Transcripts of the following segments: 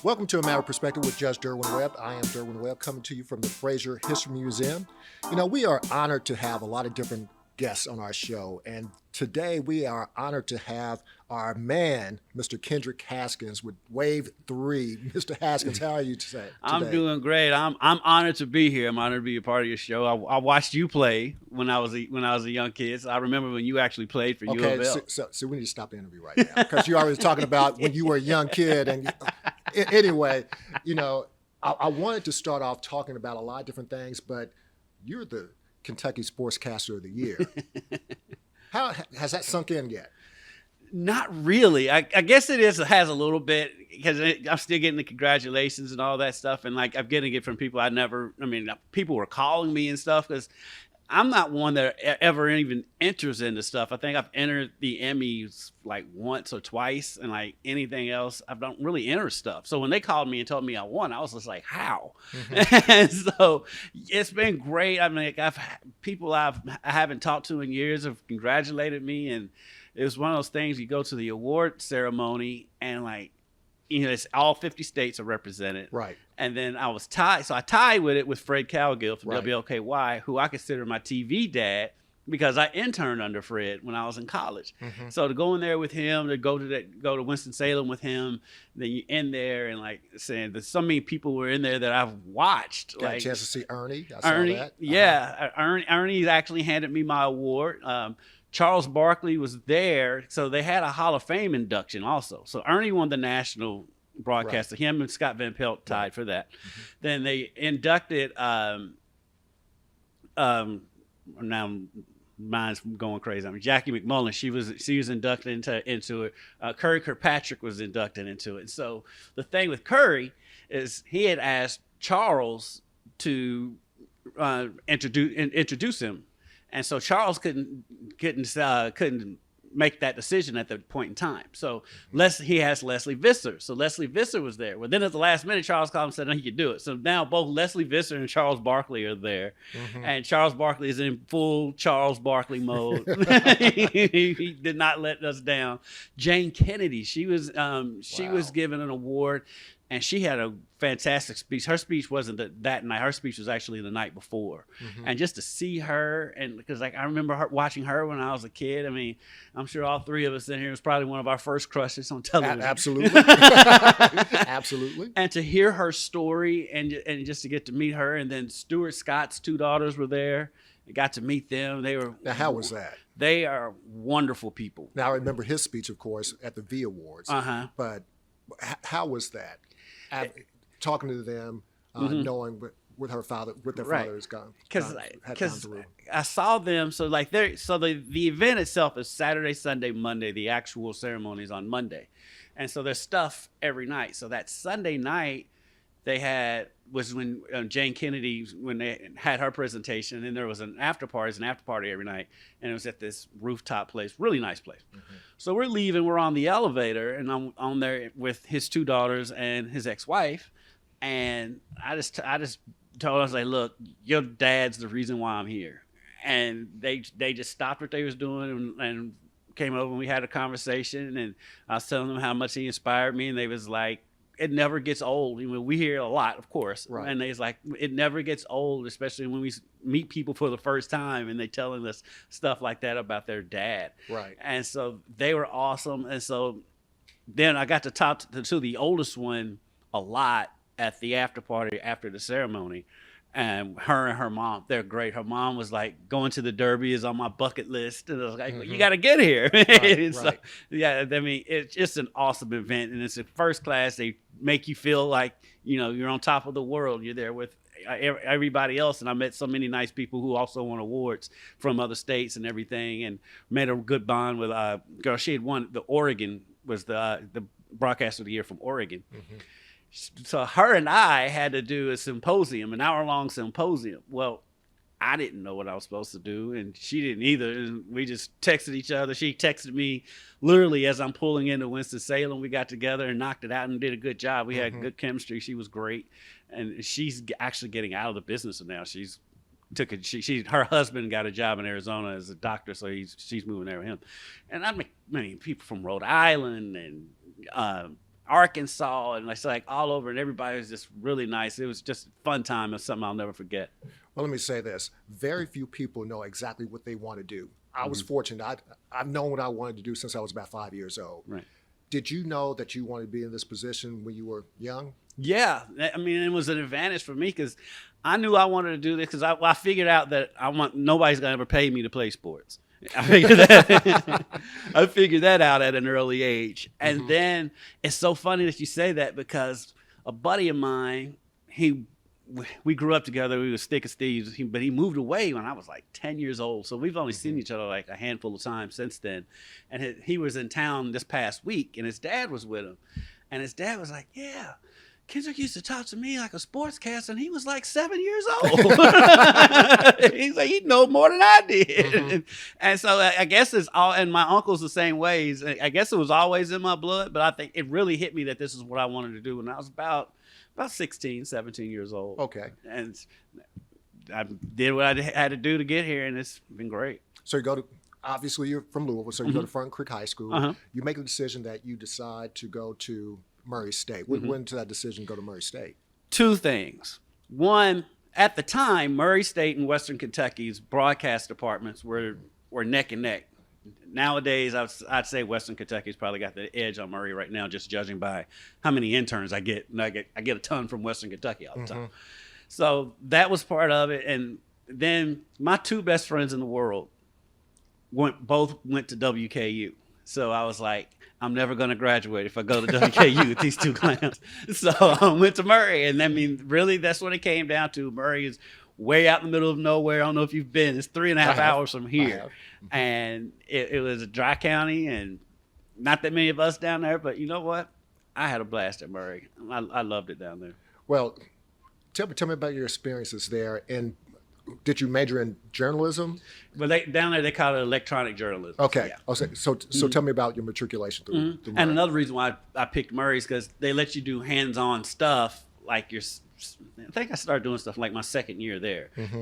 Welcome to A Matter of Perspective with Judge Derwin Webb. I am Derwin Webb, coming to you from the Fraser History Museum. You know, we are honored to have a lot of different guests on our show, and today we are honored to have our man, Mr. Kendrick Haskins, with Wave 3. Mr. Haskins, how are you today? I'm doing great. I'm honored to be here. I'm honored to be a part of your show. I watched you play when I was a young kid. So I remember when you actually played for U of L. Okay, so we need to stop the interview right now because you're already talking about when you were a young kid. And anyway, you know, I wanted to start off talking about a lot of different things, but you're the Kentucky Sportscaster of the Year. How has that sunk in yet? Not really. I guess it has a little bit because I'm still getting the congratulations and all that stuff. And like I'm getting it from people people were calling me and stuff because I'm not one that ever even enters into stuff. I think I've entered the Emmys like once or twice, and like anything else, I don't really enter stuff. So when they called me and told me I won, I was just like, how? Mm-hmm. And so it's been great. I mean, people I haven't talked to in years have congratulated me, and it was one of those things. You go to the award ceremony, and like, you know, it's all 50 states are represented. Right. And then I was tied. So I tied with it with Fred Cowgill from Right. WLKY, who I consider my TV dad because I interned under Fred when I was in college. Mm-hmm. So to go in there with him, to go to Winston-Salem with him, then you in there and like saying that so many people were in there that I've watched. Got like a chance to see Ernie. I Ernie, saw that. yeah. Ernie actually handed me my award. Charles Barkley was there, so they had a Hall of Fame induction also. So Ernie won the national broadcaster. Right. Him and Scott Van Pelt tied for that. Mm-hmm. Then they inducted. Now mine's going crazy. I mean, Jackie McMullen. She was inducted into it. Curry Kirkpatrick was inducted into it. So the thing with Curry is he had asked Charles to introduce him. And so Charles couldn't make that decision at the point in time. So he has Leslie Visser. So Leslie Visser was there. Well, then at the last minute, Charles called and said, no, he could do it. So now both Leslie Visser and Charles Barkley are there. Mm-hmm. And Charles Barkley is in full Charles Barkley mode. He did not let us down. Jane Kennedy, she was given an award. And she had a fantastic speech. Her speech wasn't that night. Her speech was actually the night before. Mm-hmm. And just to see her, and because like I remember watching her when I was a kid. I mean, I'm sure all three of us in here was probably one of our first crushes on television. Absolutely, absolutely. And to hear her story, and just to get to meet her, and then Stuart Scott's two daughters were there. I got to meet them. They were. Now, how was that? They are wonderful people. Now I remember his speech, of course, at the V Awards. But how was that? Talking to them, mm-hmm. knowing what their father has gone. Because I saw them. So like the event itself is Saturday, Sunday, Monday. The actual ceremony is on Monday, and so there's stuff every night. So that Sunday night was when Jane Kennedy, when they had her presentation, and there was an after party every night, and it was at this rooftop place, really nice place. Mm-hmm. So we're leaving, we're on the elevator, and I'm on there with his two daughters and his ex-wife, and I just told her, I was like, look, your dad's the reason why I'm here. And they just stopped what they was doing and came over, and we had a conversation, and I was telling them how much he inspired me, and they was like, it never gets old. I mean, we hear it a lot, of course. Right. And it's like, it never gets old, especially when we meet people for the first time and they telling us stuff like that about their dad. Right. And so they were awesome. And so then I got to talk to the oldest one a lot at the after party after the ceremony. And her mom, they're great. Her mom was like, going to the Derby is on my bucket list. And I was like, mm-hmm. You got to get here. Right, so, right. Yeah, I mean, it's just an awesome event. And it's a first class. They make you feel like, you know, you're on top of the world. You're there with everybody else. And I met so many nice people who also won awards from other states and everything. And made a good bond with a girl. She had won, the Oregon was the broadcaster of the year from Oregon. Mm-hmm. So her and I had to do a symposium, an hour-long symposium. Well, I didn't know what I was supposed to do, and she didn't either. And we just texted each other. She texted me literally as I'm pulling into Winston-Salem. We got together and knocked it out and did a good job. We had good chemistry. She was great, and she's actually getting out of the business now. Her husband got a job in Arizona as a doctor, so she's moving there with him. And I mean, people from Rhode Island and Arkansas, and it's like all over, and everybody was just really nice. It was just a fun time. It's something I'll never forget. Well, let me say this. Very few people know exactly what they want to do. I was fortunate. I've known what I wanted to do since I was about 5 years old. Right. Did you know that you wanted to be in this position when you were young? Yeah, I mean, it was an advantage for me because I knew I wanted to do this because I figured out that nobody's gonna ever pay me to play sports. I figured that out at an early age, and then it's so funny that you say that because a buddy of mine, we grew up together. We were stick of thieves, but he moved away when I was like 10 years old. So we've only seen each other like a handful of times since then. And he was in town this past week, and his dad was with him, and his dad was like, "Yeah, Kendrick used to talk to me like a sportscaster, and he was like 7 years old." He's like, he know more than I did. And so I guess it's all, and my uncle's the same ways. I guess it was always in my blood, but I think it really hit me that this is what I wanted to do when I was about 16, 17 years old. Okay. And I did what I had to do to get here, and it's been great. So you go to, obviously you're from Louisville, so you go to Front Creek High School. You make the decision that you decide to go to Murray State. What went into that decision to go to Murray State? Two things. One, at the time, Murray State and Western Kentucky's broadcast departments were neck and neck. Nowadays, I'd say Western Kentucky's probably got the edge on Murray right now, just judging by how many interns I get. And I get a ton from Western Kentucky all the time. So that was part of it. And then my two best friends in the world both went to WKU. So I was like, I'm never going to graduate if I go to WKU with these two clowns. So I went to Murray. And I mean, really, that's what it came down to. Murray is way out in the middle of nowhere. I don't know if you've been. It's 3.5 hours from here. And it was a dry county, and not that many of us down there. But you know what? I had a blast at Murray. I loved it down there. Well, tell me about your experiences there. And did you major in journalism? Well, down there they call it electronic journalism. Okay. Yeah. So tell me about your matriculation through Murray. And another reason why I picked Murray is because they let you do hands-on stuff. Like I think I started doing stuff like my second year there. Because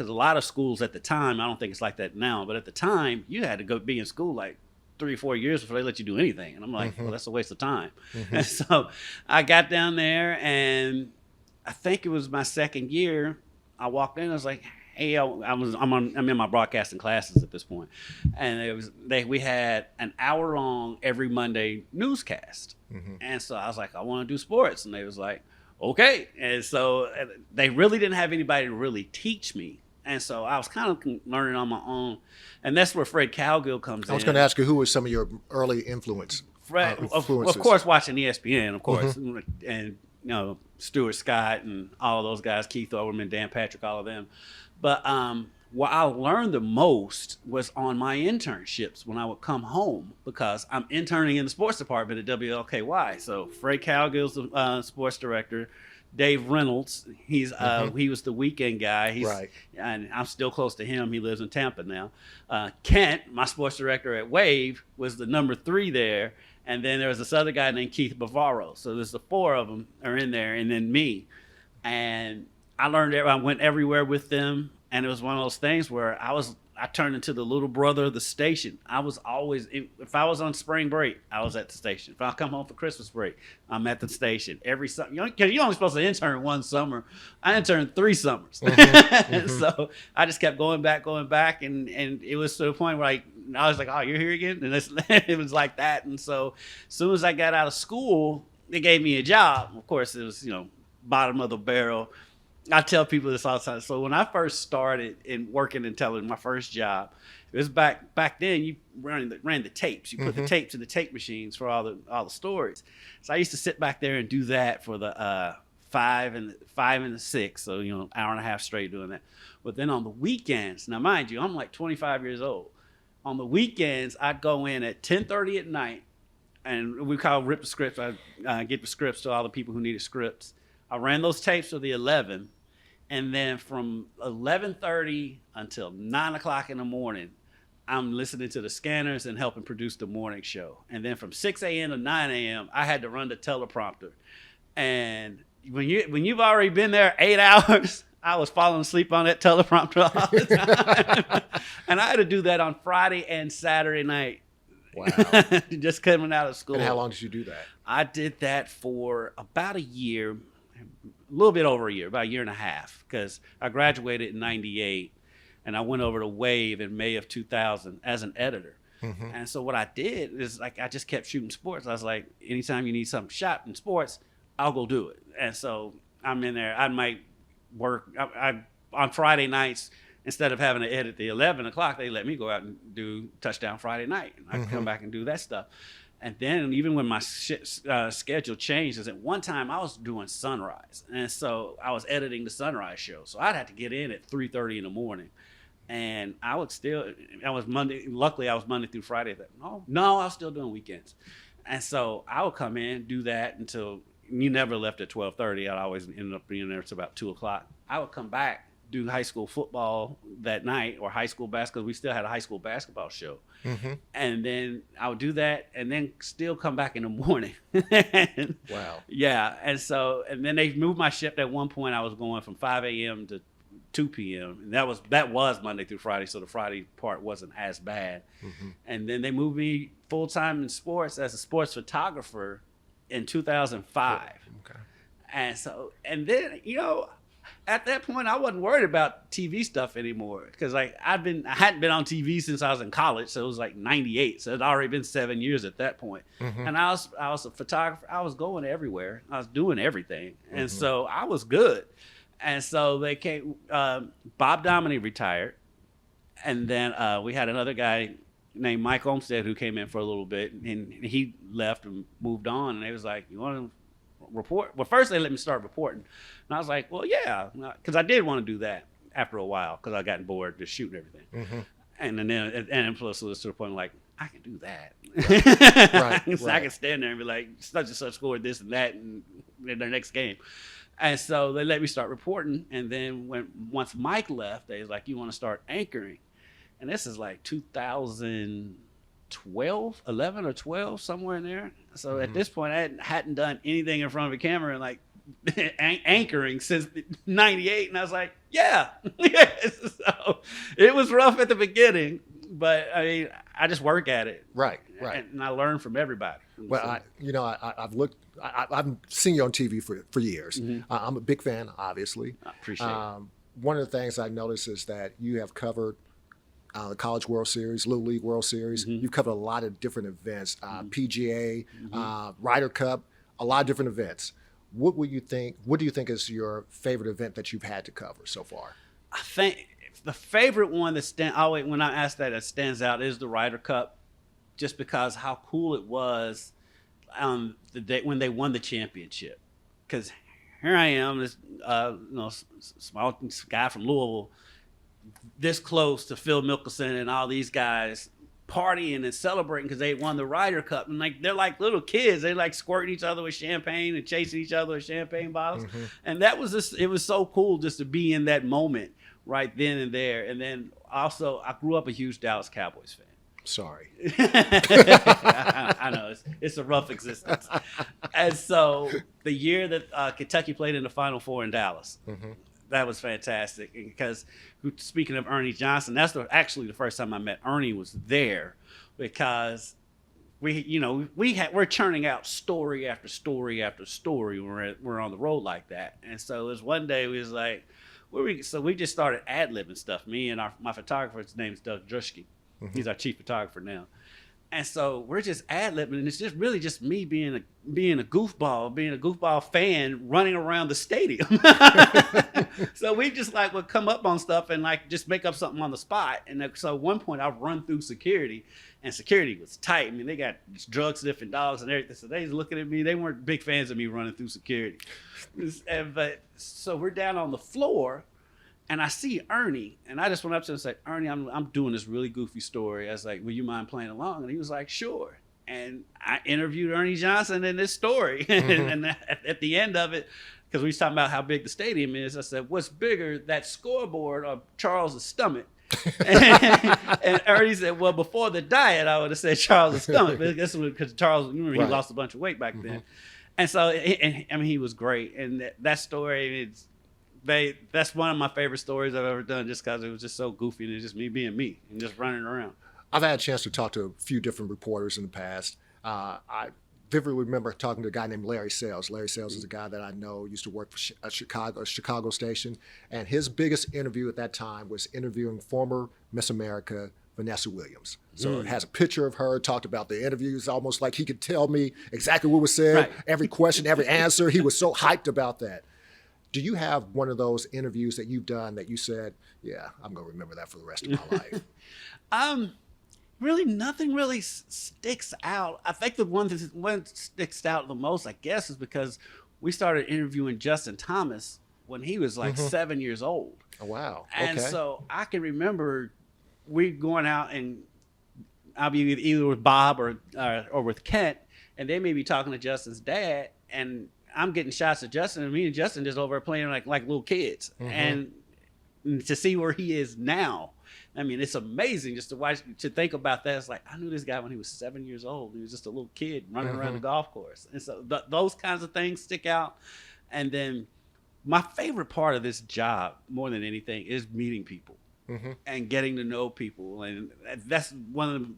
a lot of schools at the time, I don't think it's like that now, but at the time you had to go be in school like 3 or 4 years before they let you do anything. And I'm like, well, that's a waste of time. And so I got down there, and I think it was my second year. I walked in. I was like, "Hey, I'm in my broadcasting classes at this point," and we had an hour long every Monday newscast, and so I was like, "I want to do sports," and they was like, "Okay," and so they really didn't have anybody to really teach me, and so I was kind of learning on my own, and that's where Fred Cowgill comes in. I was going to ask you, who was some of your early influences? Fred, of course, watching ESPN, of course, and Stuart Scott and all of those guys, Keith Olbermann, Dan Patrick, all of them. But what I learned the most was on my internships when I would come home, because I'm interning in the sports department at WLKY. So Fred Cowgill's the sports director. Dave Reynolds, he was the weekend guy. Right. And I'm still close to him. He lives in Tampa now. Kent, my sports director at Wave, was the number 3 there. And then there was this other guy named Keith Bavaro. So there's the 4 of them are in there, and then me. And I went everywhere with them. And it was one of those things where I turned into the little brother of the station. I was always, if I was on spring break, I was at the station. If I come home for Christmas break, I'm at the station every summer. You're only supposed to intern one summer. I interned 3 summers. So I just kept going back, and it was to the point where I was like, "Oh, you're here again?" And it was like that. And so as soon as I got out of school, they gave me a job. Of course, it was bottom of the barrel. I tell people this all the time. So when I first started in working in television, my first job, it was back then. You ran the tapes. You put the tapes in the tape machines for all the stories. So I used to sit back there and do that for the 5 and the 6. So hour and a half straight doing that. But then on the weekends, now mind you, I'm like 25 years old. On the weekends, I'd go in at 10:30 at night, and we call rip the scripts. I get the scripts to all the people who needed scripts. I ran those tapes to the 11. And then from 11:30 until 9 o'clock in the morning, I'm listening to the scanners and helping produce the morning show. And then from 6 a.m. to 9 a.m., I had to run the teleprompter. And when you've already been there 8 hours, I was falling asleep on that teleprompter all the time. And I had to do that on Friday and Saturday night. Wow. Just coming out of school. And how long did you do that? I did that for about a year, a little bit over a year, about a year and a half, because I graduated in '98, and I went over to Wave in May of 2000 as an editor. Mm-hmm. And so what I did is like I just kept shooting sports. I was like, anytime you need something shot in sports, I'll go do it. And so I'm in there. I might work I on Friday nights. Instead of having to edit the 11 o'clock, they let me go out and do Touchdown Friday night. And I could come back and do that stuff. And then even when my schedule changed, is at one time I was doing Sunrise. And so I was editing the Sunrise show. So I'd have to get in at 3:30 in the morning. And I was Monday. Luckily, I was Monday through Friday. No, I was still doing weekends. And so I would come in, do that until you never left at 12:30. I'd always end up being there until about 2 o'clock. I would come back, do high school football that night or high school basketball. We still had a high school basketball show. Mm-hmm. And then I would do that and then still come back in the morning. Wow. Yeah. And then they moved my shift at one point. I was going from 5 a.m. to 2 p.m. And that was Monday through Friday. So the Friday part wasn't as bad. Mm-hmm. And then they moved me full time in sports as a sports photographer in 2005. Okay. And then, at that point, I wasn't worried about TV stuff anymore because I hadn't been on TV since I was in college, so it was like '98. So it had already been 7 years at that point. Mm-hmm. And I was a photographer. I was going everywhere. I was doing everything, and so I was good. And so they came. Bob Dominy retired, and then we had another guy named Mike Olmstead who came in for a little bit, and he left and moved on. And they was like, "You want to report?" Well, first they let me start reporting. And I was like, well, yeah, because I did want to do that after a while because I got bored just shooting everything. Mm-hmm. And plus it was to the point like, I can do that. Right. So I can stand there and be like, such and such scored this and that in their next game. And so they let me start reporting. And then once Mike left, they was like, you want to start anchoring? And this is like 2012, 11 or 12, somewhere in there. So at this point, I hadn't done anything in front of a camera in like anchoring since '98, and I was like, yeah. So it was rough at the beginning, but I mean, I just work at it, Right. and I learn from everybody. Well, I've seen you on TV for years. Mhm. I'm a big fan, obviously. I appreciate it. One of the things I noticed is that you have covered the College World Series, Little League World Series. Mhm. You've covered a lot of different events, PGA, Ryder Cup, a lot of different events. What do you think is your favorite event that you've had to cover so far? I think the favorite one when I ask that stands out is the Ryder Cup, just because how cool it was the day when they won the championship. Because here I am, this small guy from Louisville, this close to Phil Mickelson and all these guys partying and celebrating because they won the Ryder Cup, and like they're like little kids. They like squirting each other with champagne and chasing each other with champagne bottles. Mm-hmm. And that was it was so cool just to be in that moment right then and there. And then also I grew up a huge Dallas Cowboys fan. Sorry. I know it's a rough existence. And so the year that Kentucky played in the Final Four in Dallas, that was fantastic. Because speaking of Ernie Johnson, that's actually the first time I met Ernie was there, because we're churning out story after story after story when we're on the road like that. And so it was one day we was like, we just started ad-libbing stuff. Me and my photographer, his name's Doug Druschke. He's our chief photographer now. And so we're just ad-libbing, and it's just really just me being a goofball fan running around the stadium. So we just like would come up on stuff and like just make up something on the spot. And so at one point I run through security, and security was tight. I mean, they got drug sniffing dogs and everything. So they was looking at me. They weren't big fans of me running through security. But so we're down on the floor, and I see Ernie, and I just went up to him and said, Ernie, I'm doing this really goofy story. I was like, will you mind playing along? And he was like, sure. And I interviewed Ernie Johnson in this story. And at the end of it, because we was talking about how big the stadium is, I said, what's bigger, that scoreboard or Charles' stomach? And Ernie said, well, before the diet, I would have said Charles' stomach. But that's because Charles, remember, he lost a bunch of weight back then. And so, he was great. And that story, that's one of my favorite stories I've ever done, just because it was just so goofy and it's just me being me and just running around. I've had a chance to talk to a few different reporters in the past. I vividly remember talking to a guy named Larry Sales. Larry Sales is a guy that I know used to work for a Chicago station, and his biggest interview at that time was interviewing former Miss America Vanessa Williams. So it has a picture of her, talked about the interviews, almost like he could tell me exactly what was said, Right. every question, every answer. He was so hyped about that. Do you have one of those interviews that you've done that you said, yeah, I'm going to remember that for the rest of my life? Really, nothing really sticks out. I think the one that sticks out the most, I guess, is because we started interviewing Justin Thomas when he was like 7 years old. Oh, wow. And Okay. so I can remember we going out and I'll be either with Bob or with Kent, and they may be talking to Justin's dad, and I'm getting shots of Justin, and me and Justin just over playing like little kids, and to see where he is now. I mean, it's amazing just to watch, to think about that. It's like, I knew this guy when he was 7 years old. He was just a little kid running around the golf course. And so those kinds of things stick out. And then my favorite part of this job, more than anything, is meeting people and getting to know people. And that's one of the,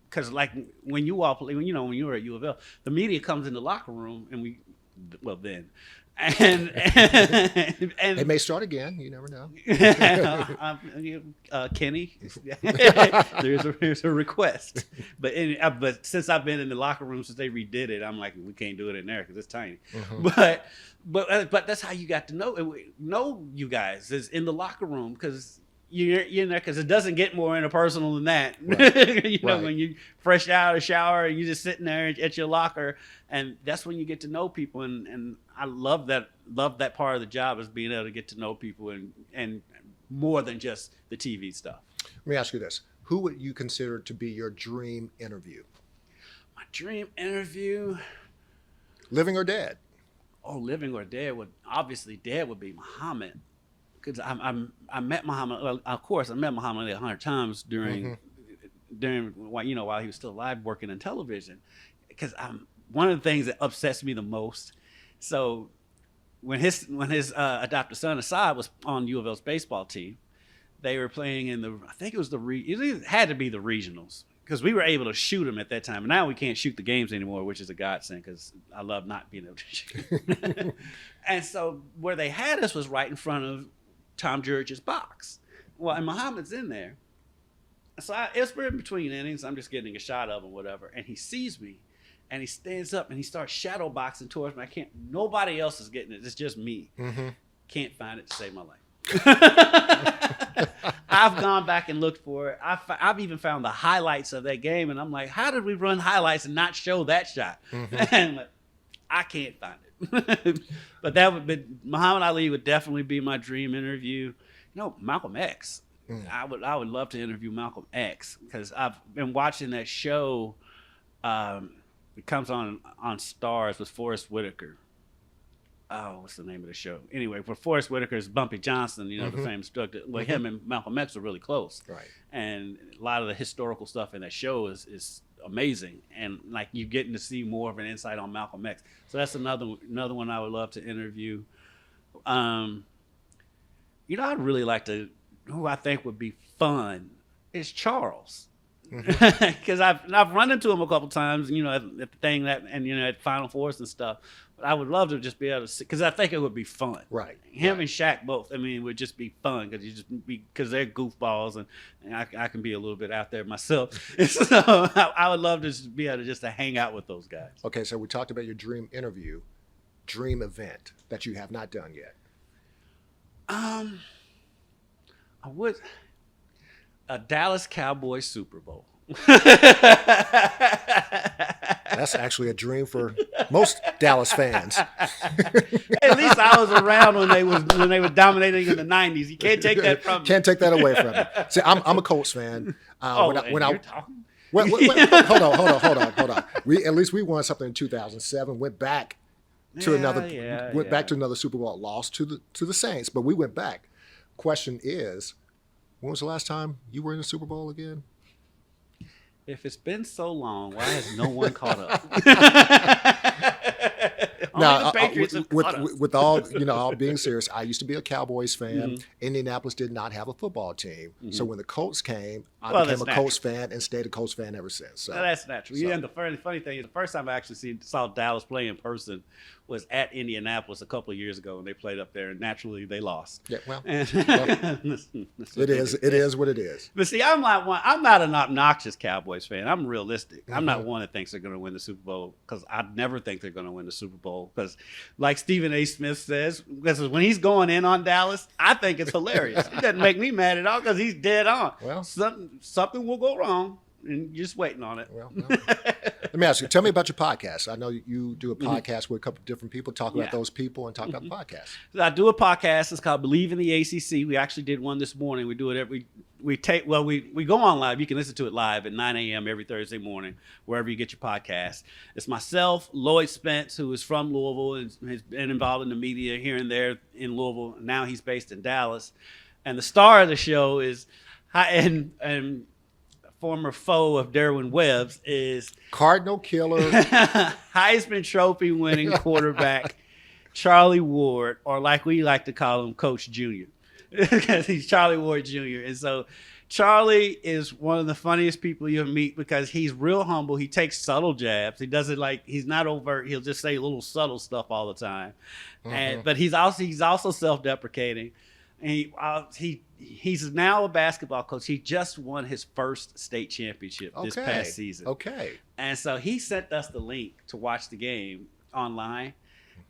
because like when you all play, when you were at U of L, the media comes in the locker room and and It may start again. You never know. Kenny, there's a request, but since I've been in the locker room since they redid it, I'm like, we can't do it in there because it's tiny. But that's how you got to know you guys, is in the locker room, because you're in there, because it doesn't get more interpersonal than that. Right. When you fresh out of the shower and you're just sitting there at your locker, and that's when you get to know people. And I love that part of the job, is being able to get to know people and more than just the TV stuff. Let me ask you this. Who would you consider to be your dream interview? My dream interview, Living or dead? living or dead, dead would be Muhammad. Because I met Muhammad. Well, of course, I met Muhammad 100 times during while he was still alive, working in television. Because one of the things that upsets me the most. So when his adopted son Assad was on U of L's baseball team, they were playing in I think it was it had to be the regionals, because we were able to shoot them at that time. And now we can't shoot the games anymore, which is a godsend, because I love not being able to shoot. And so where they had us was right in front of Tom Jurich's box. Well, and Muhammad's in there. So it's in between innings. I'm just getting a shot of him, whatever. And he sees me, and he stands up and he starts shadow boxing towards me. Nobody else is getting it. It's just me. Can't find it to save my life. I've gone back and looked for it. I've even found the highlights of that game, and I'm like, how did we run highlights and not show that shot? And like, I can't find it. But Muhammad Ali would definitely be my dream interview. Malcolm X. I would love to interview Malcolm X, because I've been watching that show. It comes on Stars with Forrest Whitaker. Oh, what's the name of the show? Anyway, for Forrest Whitaker is Bumpy Johnson, the famous drug dealer. Well, him and Malcolm X are really close. Right. And a lot of the historical stuff in that show is amazing, and like you're getting to see more of an insight on Malcolm X. So that's another one I would love to interview. I'd really like to. Who I think would be fun is Charles, because I've run into him a couple times, at the thing at Final Fours and stuff. But I would love to just be able to see, because I think it would be fun. Right. Him and Shaq both. I mean, it would just be fun, because they're goofballs, and I can be a little bit out there myself. So I would love to just be able to hang out with those guys. Okay, so we talked about your dream interview, dream event that you have not done yet. I would a Dallas Cowboys Super Bowl. That's actually a dream for most Dallas fans. At least I was around when they were dominating in the ·90s. You can't take that from me. Can't take that away from me. See, I'm a Colts fan. Hold on. Hold on. At least we won something in 2007. Went back to another Super Bowl, lost to the Saints, but we went back. Question is, when was the last time you were in the Super Bowl again? If it's been so long, why has no one caught up? Only the with all all being serious, I used to be a Cowboys fan. Indianapolis did not have a football team, so when the Colts came, I became a Colts fan and stayed a Colts fan ever since. So that's natural. So. And the funny thing is, the first time I actually saw Dallas play in person was at Indianapolis a couple of years ago, and they played up there, and naturally they lost. Yeah, well, it is what it is. But see, I'm not an obnoxious Cowboys fan. I'm realistic. I'm not one that thinks they're going to win the Super Bowl, because I never think they're going to win the Super Bowl. Because, like Stephen A. Smith says, because when he's going in on Dallas, I think it's hilarious. It doesn't make me mad at all, because he's dead on. Well, something will go wrong, and you're just waiting on it. Well, let me ask you. Tell me about your podcast. I know you do a podcast with a couple of different people. Talk about those people and talk about the podcast. So I do a podcast. It's called Believe in the ACC. We actually did one this morning. We do it we go on live. You can listen to it live at 9 a.m. every Thursday morning, wherever you get your podcast. It's myself, Lloyd Spence, who is from Louisville and has been involved in the media here and there in Louisville. Now he's based in Dallas. And the star of the show is and former foe of Derwin Webb's is Cardinal killer, Heisman Trophy winning quarterback Charlie Ward, or like we like to call him, Coach Junior, because he's Charlie Ward Jr. And so Charlie is one of the funniest people you'll meet, because he's real humble. He takes subtle jabs. He doesn't he's not overt. He'll just say little subtle stuff all the time. But he's also self-deprecating. And he's now a basketball coach. He just won his first state championship this past season. Okay. And so he sent us the link to watch the game online,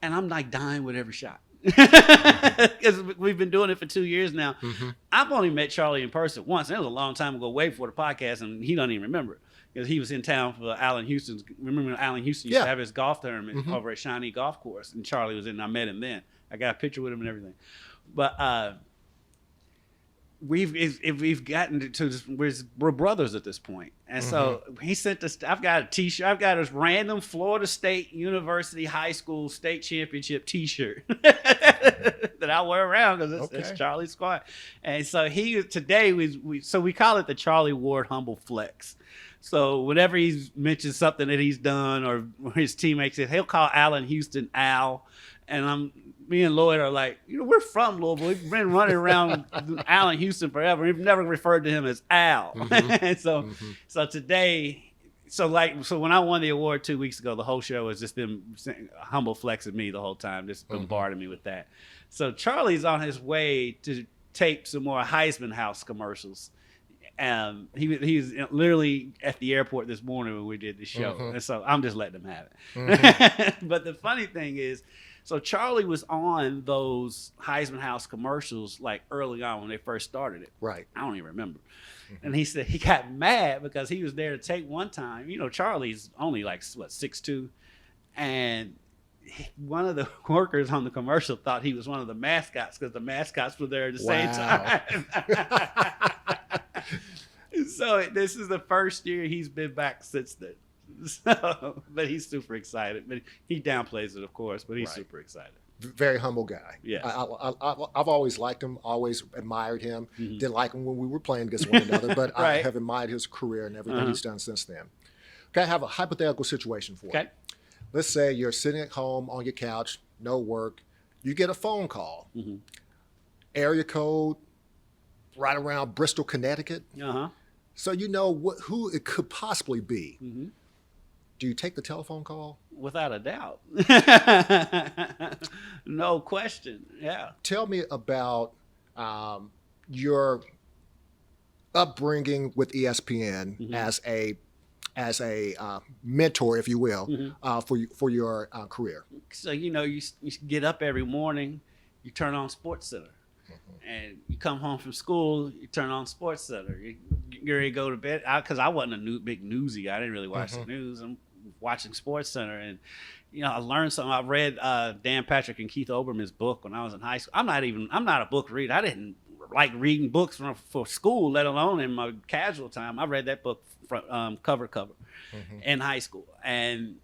and I'm like dying with every shot. Because we've been doing it for 2 years now. I've only met Charlie in person once. It was a long time ago, way before the podcast, and he doesn't even remember it, because he was in town for Allen Houston's. Remember when Allen Houston used to have his golf tournament over at Shawnee Golf Course, and Charlie was in. I met him then. I got a picture with him and everything. But we've gotten to this, we're brothers at this point. And so he sent us, I've got a t-shirt. I've got his random Florida State University High School state championship t-shirt that I wear around, because it's Charlie's squad. And so today we call it the Charlie Ward Humble Flex. So whenever he mentions something that he's done, or his teammates, he'll call Allen Houston Al. And me and Lloyd are like, we're from Louisville. We've been running around Allen Houston forever. We've never referred to him as Al. And so today, so when I won the award 2 weeks ago, the whole show has just been humble flexing me the whole time, just bombarding me with that. So Charlie's on his way to tape some more Heisman House commercials. He was literally at the airport this morning when we did the show. And so I'm just letting him have it. But the funny thing is, so Charlie was on those Heisman House commercials like early on when they first started it. Right. I don't even remember. And he said he got mad because he was there to take one time. Charlie's only like 6'2", and one of the workers on the commercial thought he was one of the mascots, because the mascots were there at the same time. So this is the first year he's been back since then. So, but he's super excited. But he downplays it, of course, but he's super excited. Very humble guy. Yes. I've always liked him, always admired him. Didn't like him when we were playing against one another, but I have admired his career and everything he's done since then. Okay, I have a hypothetical situation for you. Let's say you're sitting at home on your couch, no work. You get a phone call. Area code right around Bristol, Connecticut. So you know who it could possibly be. Do you take the telephone call? Without a doubt. No question. Yeah. Tell me about your upbringing with ESPN as a mentor, if you will, for your career. So you get up every morning, you turn on SportsCenter. And you come home from school, you turn on SportsCenter. You're ready to go to bed. Because I wasn't a big newsy. I didn't really watch the news. I'm watching SportsCenter, and I learned something. I read Dan Patrick and Keith Olbermann's book when I was in high school. I'm not a book reader. I didn't like reading books for school, let alone in my casual time. I read that book from cover to cover in high school, and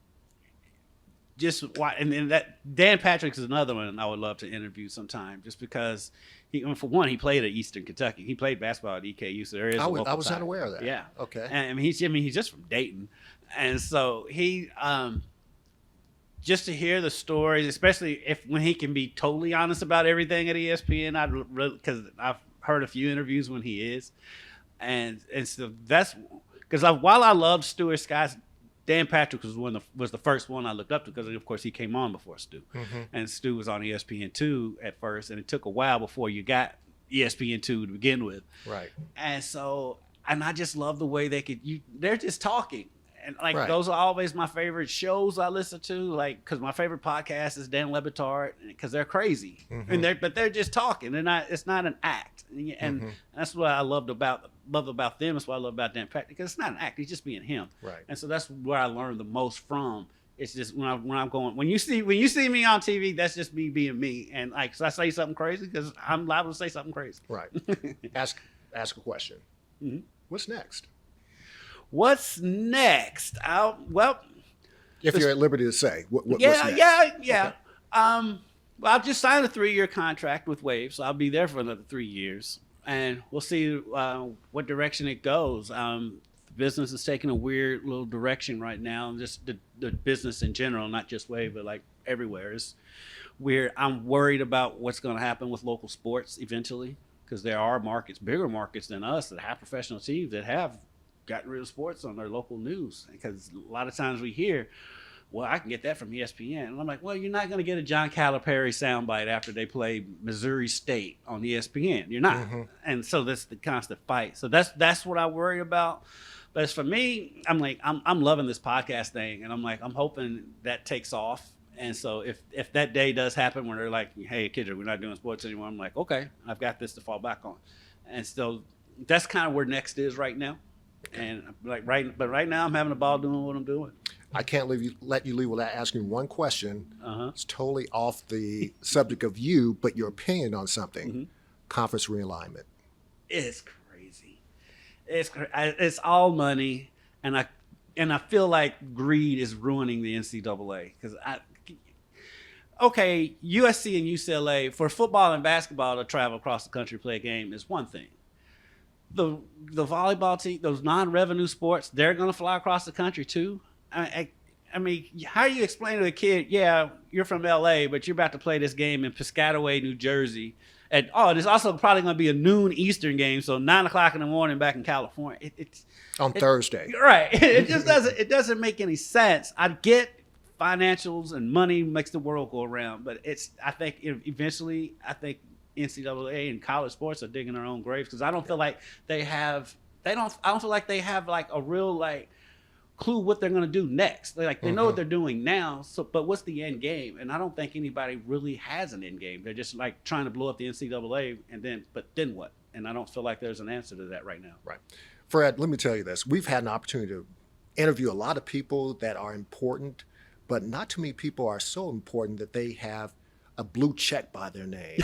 and that Dan Patrick's is another one I would love to interview sometime, just because for one, he played at Eastern Kentucky. He played basketball at EKU, so there is. I was not aware of that. Yeah. Okay. And he's just from Dayton, and so he just to hear the stories, especially when he can be totally honest about everything at ESPN. Because I've heard a few interviews when he is, and so that's because while I loved Stuart Scott, Dan Patrick was the first one I looked up to, because of course he came on before Stu, and Stu was on ESPN2 at first, and it took a while before you got ESPN2 to begin with. Right. And so, and I just love the way they're just talking. And like Right. those are always my favorite shows I listen to, like, because my favorite podcast is Dan Le Batard, because they're crazy, and they're just talking, and it's not an act, and that's what I love about them. That's what I love about Dan Patrick, because it's not an act; he's just being him. Right. And so that's where I learned the most from. It's just when you see me on TV, that's just me being me, and like, so I say something crazy because I'm liable to say something crazy. Right. Ask a question. What's next? What's next? If you're at liberty to say, what's next? Yeah. Okay. Well, I've just signed a 3-year contract with Wave, so I'll be there for another 3 years, and we'll see what direction it goes. The business is taking a weird little direction right now. Just the business in general, not just Wave, but like everywhere is weird. I'm worried about what's going to happen with local sports eventually, because there are markets, bigger markets than us, that have professional teams that have gotten rid of sports on their local news, because a lot of times we hear, well, I can get that from ESPN, and I'm like, well, you're not going to get a John Calipari soundbite after they play Missouri State on ESPN. You're not. And so that's the constant fight. So that's what I worry about. But as for me, I'm like, I'm loving this podcast thing, and I'm like, I'm hoping that takes off. And so if that day does happen where they're like, hey, Kidra, we're not doing sports anymore, I'm like, okay, I've got this to fall back on. And so that's kind of where next is right now. And like right now I'm having a ball doing what I'm doing. I can't let you leave without asking one question. It's totally off the subject of you, but your opinion on something. Conference realignment. It's crazy. It's all money, and I feel like greed is ruining the NCAA, because USC and UCLA, for football and basketball to travel across the country to play a game is one thing. The volleyball team, those non-revenue sports, they're going to fly across the country too. I mean, how do you explain to a kid, yeah, you're from LA, but you're about to play this game in Piscataway, New Jersey, and there's also probably going to be a noon Eastern game, so 9:00 in the morning back in California. It's on Thursday, right? It just doesn't make any sense. I get financials and money makes the world go around, but I think eventually, NCAA and college sports are digging their own graves, because I don't feel like they have like a real like clue what they're going to do next. They know what they're doing now, but what's the end game? And I don't think anybody really has an end game. They're just like trying to blow up the NCAA, but then what? And I don't feel like there's an answer to that right now. Right. Fred, let me tell you this. We've had an opportunity to interview a lot of people that are important, but not too many people are so important that they have a blue check by their name.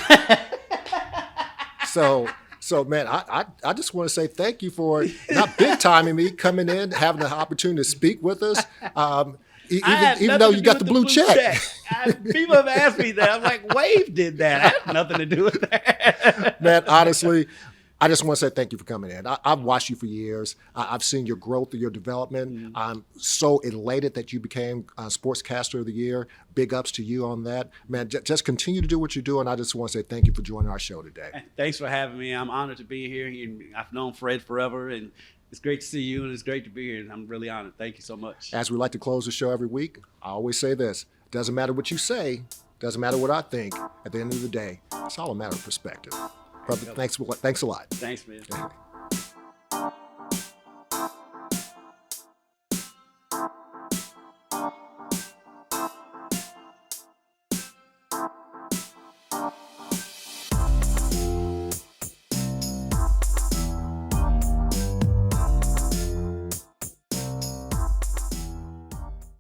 So man, I just want to say thank you for not big timing me, coming in, having the opportunity to speak with us. Even though you got the blue check. People have asked me that. I'm like, Wave did that. I had nothing to do with that. Man, honestly, I just want to say thank you for coming in. I've watched you for years. I've seen your growth and your development. I'm so elated that you became Sportscaster of the Year. Big ups to you on that. Man, just continue to do what you're doing. I just want to say thank you for joining our show today. Thanks for having me. I'm honored to be here. I've known Fred forever, and it's great to see you, and it's great to be here, and I'm really honored. Thank you so much. As we like to close the show every week, I always say this. Doesn't matter what you say. Doesn't matter what I think. At the end of the day, it's all a matter of perspective. Brother, thanks a lot. Thanks, man.